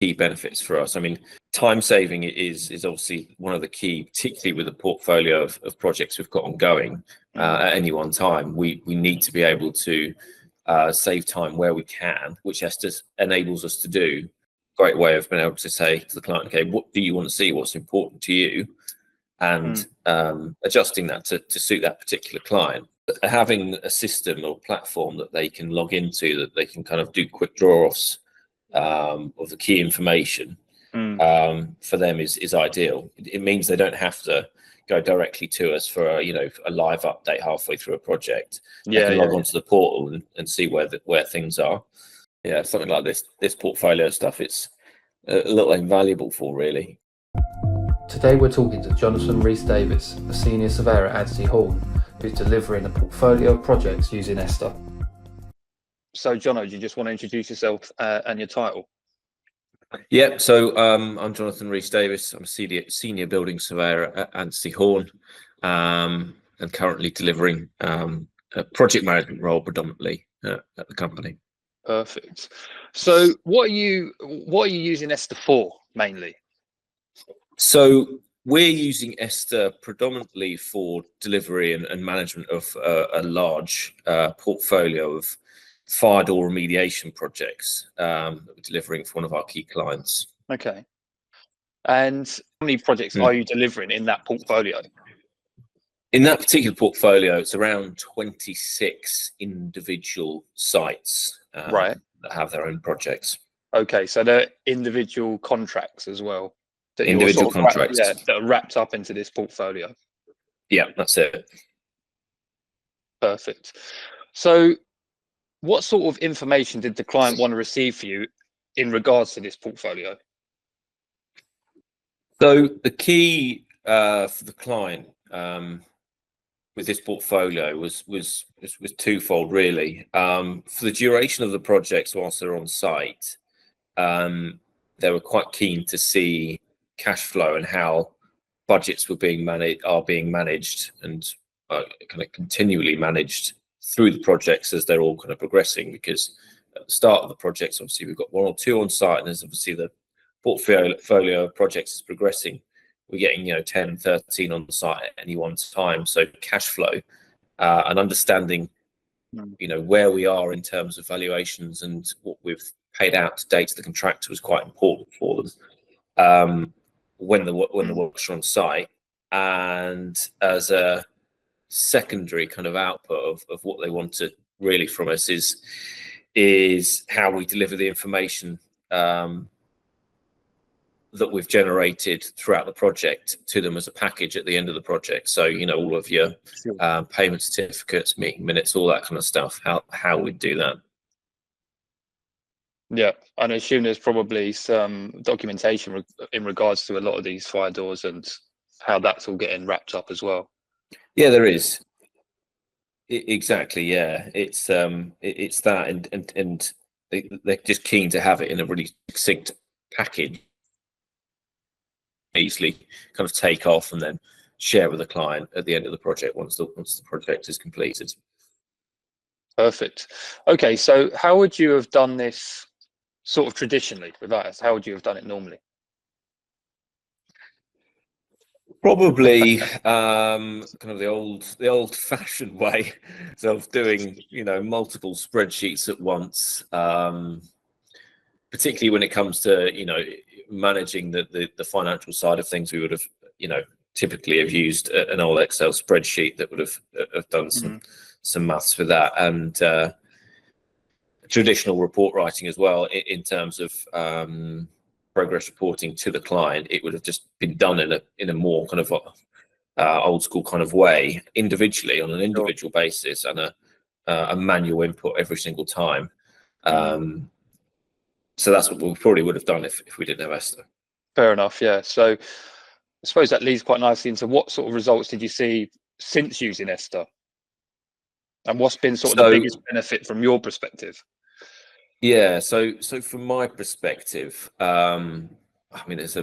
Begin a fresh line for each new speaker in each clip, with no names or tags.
key benefits for us. I mean, time saving is obviously one of the key, particularly with the portfolio of projects we've got ongoing at any one time. We need to be able to save time where we can, which ESTA enables us to do. Great way of being able to say to the client, okay, what do you want to see? What's important to you? And adjusting that to suit that particular client. Having a system or platform that they can log into, that they can kind of do quick draw-offs of the key information for them is ideal. It means they don't have to go directly to us for a live update halfway through a project. They can log onto the portal and see where things are. Yeah, something like this portfolio stuff, it's a little invaluable for, really.
Today we're talking to Jonathan Rees-Davis, a senior surveyor at Anstey Horn, who's delivering a portfolio of projects using ESTA. So, Jono, do you just want to introduce yourself and your title?
Yeah, so I'm Jonathan Rees-Davis. I'm a senior building surveyor at Anstey Horn, and currently delivering a project management role predominantly at the company.
Perfect. So, what are you using ESTA for mainly?
So we're using ESTA predominantly for delivery and management of a large portfolio of fire door remediation projects that we're delivering for one of our key clients.
Okay. And how many projects are you delivering in that portfolio?
In that particular portfolio, it's around 26 individual sites that have their own projects.
Okay, so they're individual contracts as well.
Individual contracts
that are wrapped up into this portfolio.
Yeah, that's it.
Perfect. So what sort of information did the client want to receive for you in regards to this portfolio?
So the key for the client with this portfolio was twofold, really. For the duration of the projects whilst they're on site, they were quite keen to see cash flow and how budgets are being managed and kind of continually managed through the projects as they're all kind of progressing. Because at the start of the projects, obviously we've got 1 or 2 on site, and as obviously the portfolio of projects is progressing, we're getting 10, 13 on site at any one time. So cash flow and understanding where we are in terms of valuations and what we've paid out to date to the contractor was quite important for them when the works are on site. And as a secondary kind of output of what they wanted really from us is how we deliver the information that we've generated throughout the project to them as a package at the end of the project. So all of your payment certificates, meeting minutes, all that kind of stuff, how we do that.
Yeah, and I assume there's probably some documentation in regards to a lot of these fire doors and how that's all getting wrapped up as well.
Yeah, there is. Exactly. Yeah, it's that, and they're just keen to have it in a really succinct package, easily kind of take off and then share with the client at the end of the project once the project is completed.
Perfect. Okay, so how would you have done this sort of traditionally with us? How would you have done it normally?
Probably kind of the old-fashioned way of doing multiple spreadsheets at once, particularly when it comes to managing the financial side of things. We would have typically have used an old Excel spreadsheet that would have done some maths for that, and traditional report writing as well in terms of progress reporting to the client. It would have just been done in a more kind of old school kind of way, individually on an individual basis, and a manual input every single time. So that's what we probably would have done if we didn't have ESTA.
Fair enough. Yeah. So I suppose that leads quite nicely into what sort of results did you see since using ESTA, and what's been sort of the biggest benefit from your perspective?
Yeah, so from my perspective, I mean, there's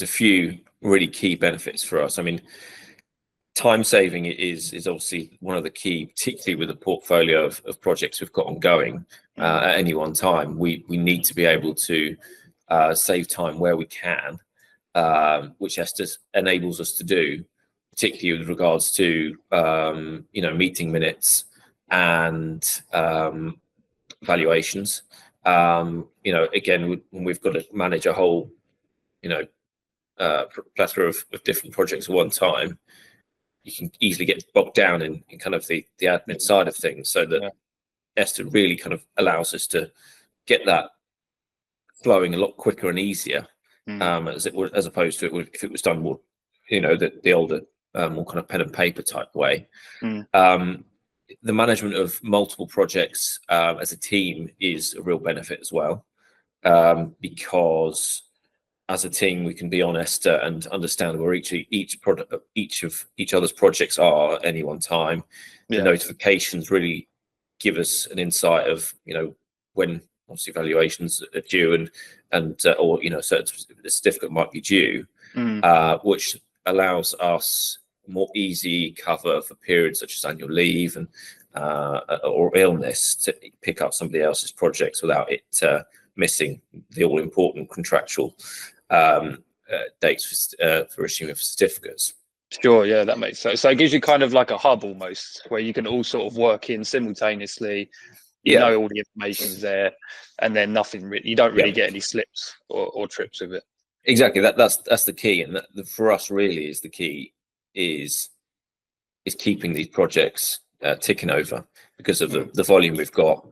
a few really key benefits for us. I mean, time saving is obviously one of the key, particularly with the portfolio of projects we've got ongoing at any one time. We need to be able to save time where we can, which ESTA enables us to do, particularly with regards to meeting minutes and valuations. Again, when we've got to manage a whole plethora of different projects at one time, you can easily get bogged down in kind of the admin side of things, so that ESTA really kind of allows us to get that flowing a lot quicker and easier, as opposed to if it was done more, the older, more kind of pen and paper type way. The management of multiple projects as a team is a real benefit as well, because as a team we can be on ESTA and understand where each other's projects are at any one time. The notifications really give us an insight of when obviously valuations are due and or so the certificate might be due, which allows us more easy cover for periods such as annual leave and or illness to pick up somebody else's projects without it missing the all important contractual dates for issuing of certificates.
Sure, yeah, that makes sense. So it gives you kind of like a hub almost, where you can all sort of work in simultaneously. You know all the information's there, and then you don't really get any slips or trips with it.
Exactly. That's the key, and that for us really is the key is keeping these projects ticking over, because of the volume we've got,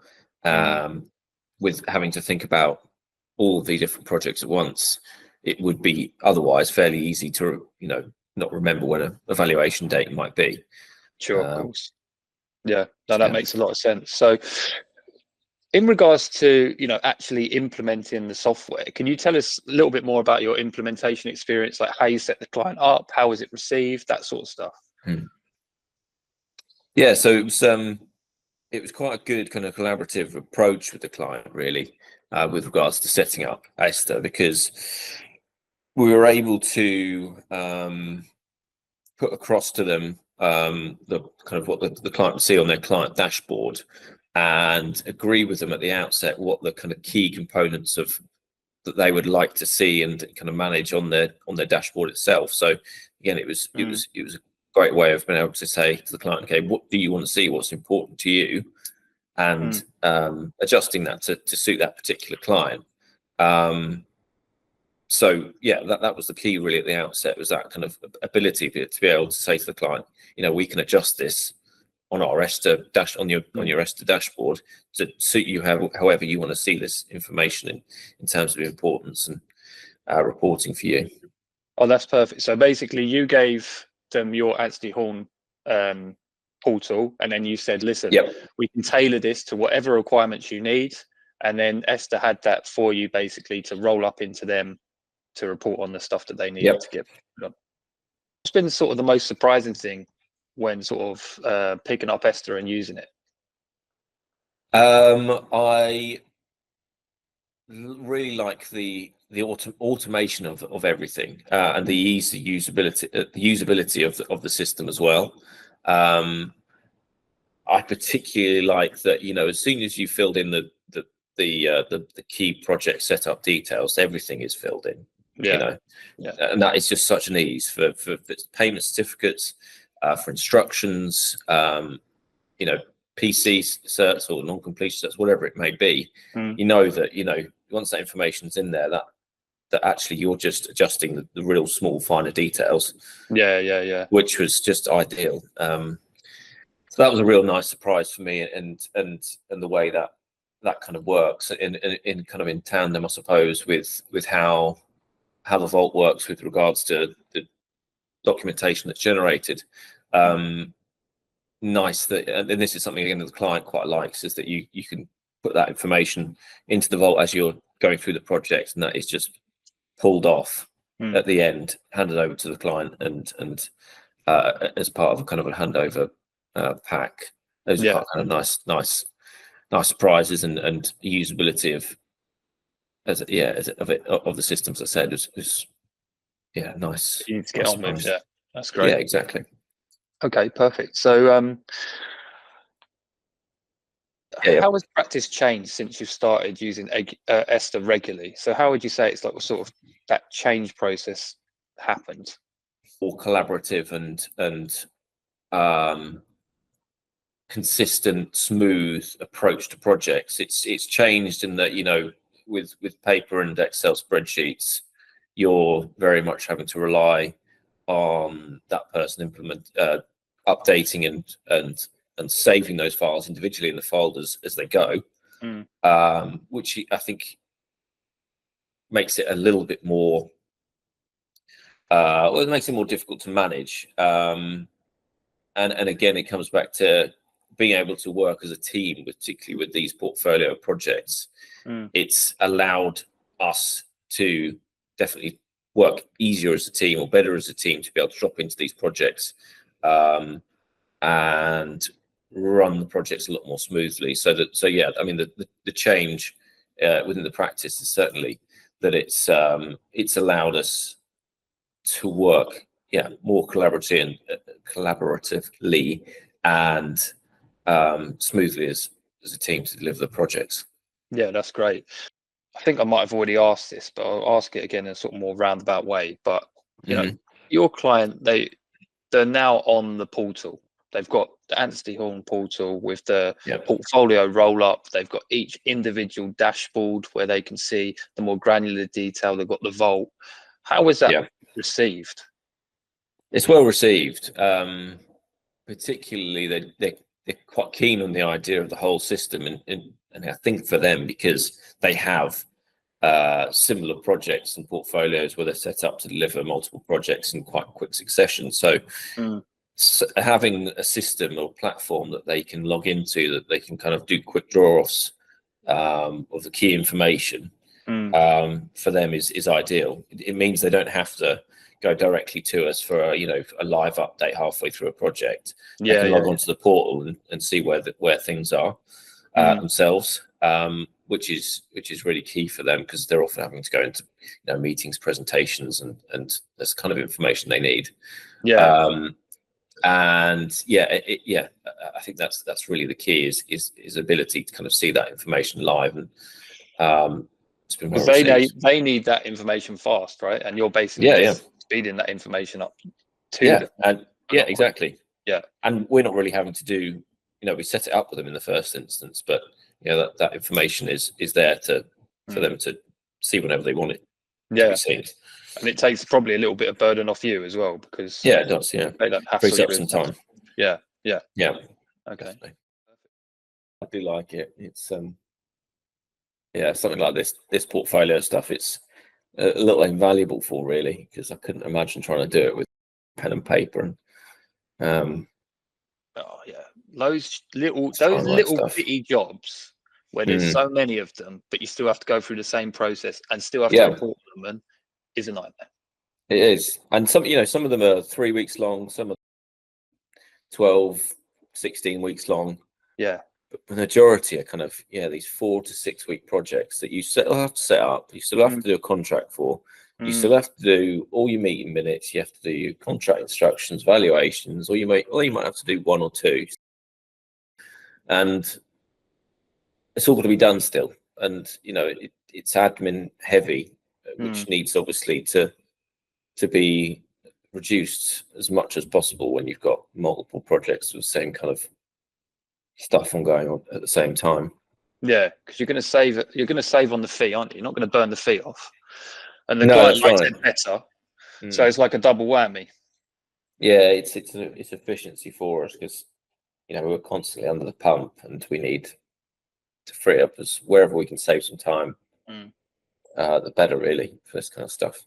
with having to think about all of the different projects at once. It would be otherwise fairly easy to not remember when a evaluation date might be.
Sure, of course. Yeah, no, that makes a lot of sense. So in regards to actually implementing the software, can you tell us a little bit more about your implementation experience, like how you set the client up, how was it received, that sort of stuff?
Yeah, so it was quite a good kind of collaborative approach with the client, really, with regards to setting up ESTA, because we were able to put across to them the kind of what the client would see on their client dashboard, and agree with them at the outset what the kind of key components of that they would like to see and kind of manage on their dashboard itself. So again, it was a great way of being able to say to the client, okay, what do you want to see? What's important to you? And adjusting that to suit that particular client. So yeah, that was the key really at the outset, was that kind of ability to be able to say to the client, we can adjust this on our ESTA on your ESTA dashboard to suit you however you want to see this information in terms of importance and reporting for you.
Oh, that's perfect. So basically you gave them your ADSI Horn portal, and then you said, listen, we can tailor this to whatever requirements you need, and then ESTA had that for you basically to roll up into them to report on the stuff that they needed to get done. What's been sort of the most surprising thing when sort of picking up ESTA and using it?
I really like the automation of everything, and the usability of the system as well. I particularly like that, as soon as you filled in the key project setup details, everything is filled in. And that is just such an ease for payment certificates, for instructions, PC certs or non-completion certs, whatever it may be. That once that information's in there, that actually you're just adjusting the real small finer details. Which was just ideal. So that was a real nice surprise for me, and the way that kind of works in kind of in tandem, I suppose, with how the vault works with regards to the documentation that's generated. Nice that, and this is something again that the client quite likes, is that you can put that information into the vault as you're going through the project, and that is just pulled off at the end, handed over to the client, and as part of a kind of a handover pack. Those are kind of nice surprises, and usability of the systems. I said is nice.
You need to get on with. Yeah, that's great.
Yeah, exactly.
Okay, perfect. So
Yeah.
how has practice changed since you've started using ESTA regularly? So how would you say it's like sort of that change process happened?
More collaborative and consistent, smooth approach to projects. It's changed in that, with paper and Excel spreadsheets, you're very much having to rely on that person updating and saving those files individually in the folders as they go, which I think makes it a little bit more it makes it more difficult to manage. And again, it comes back to being able to work as a team, particularly with these portfolio projects. It's allowed us to definitely work easier as a team, or better as a team, to be able to drop into these projects and run the projects a lot more smoothly. So yeah, I mean, the change within the practice is certainly that it's allowed us to work more collaboratively and smoothly as a team to deliver the projects.
Yeah, that's great. I think I might have already asked this, but I'll ask it again in a sort of more roundabout way. But your client, they're now on the portal. They've got the Anstey Horn portal with the portfolio roll up. They've got each individual dashboard where they can see the more granular detail. They've got the vault. How was that received?
It's well received. Particularly, they're quite keen on the idea of the whole system, and I think for them, because they have similar projects and portfolios where they're set up to deliver multiple projects in quite quick succession. So having a system or platform that they can log into, that they can kind of do quick draw-offs of the key information, for them is ideal. It means they don't have to go directly to us for a live update halfway through a project. They can log onto the portal and see where things are themselves, which is really key for them, because they're often having to go into meetings, presentations, and this kind of information they need. I think that's really the key is ability to kind of see that information live, and it's been well received.
They need that information fast, right? And you're basically speeding that information up to them.
And exactly.
Yeah.
And we're not really having to do, we set it up with them in the first instance, but that information is there for them to see whenever they want it to be seen.
And it takes probably a little bit of burden off you as well, because
it does.
They don't have
frees up some time.
Yeah.
Okay.
Definitely.
I do like it. It's something like this portfolio stuff, it's a little invaluable for, really, because I couldn't imagine trying to do it with pen and paper and
those little bitty jobs where there's so many of them, but you still have to go through the same process and still have to report them, and is a nightmare.
It is. And some of them are 3 weeks long, some are 12, 16 weeks long. But the majority are kind of these 4 to 6 week projects that you still have to set up, you still have to do a contract for, you still have to do all your meeting minutes, you have to do your contract instructions, valuations, or you might have to do 1 or 2, and it's all got to be done still. And it's admin heavy, which needs obviously to be reduced as much as possible when you've got multiple projects with the same kind of stuff ongoing on at the same time.
Yeah, because you're going to save on the fee, aren't you? You're not going to burn the fee off, and the client likes it better. So it's like a double whammy. Yeah,
it's efficiency for us, because we're constantly under the pump, and we need to free up wherever we can save some time. The better, really, for this kind of stuff.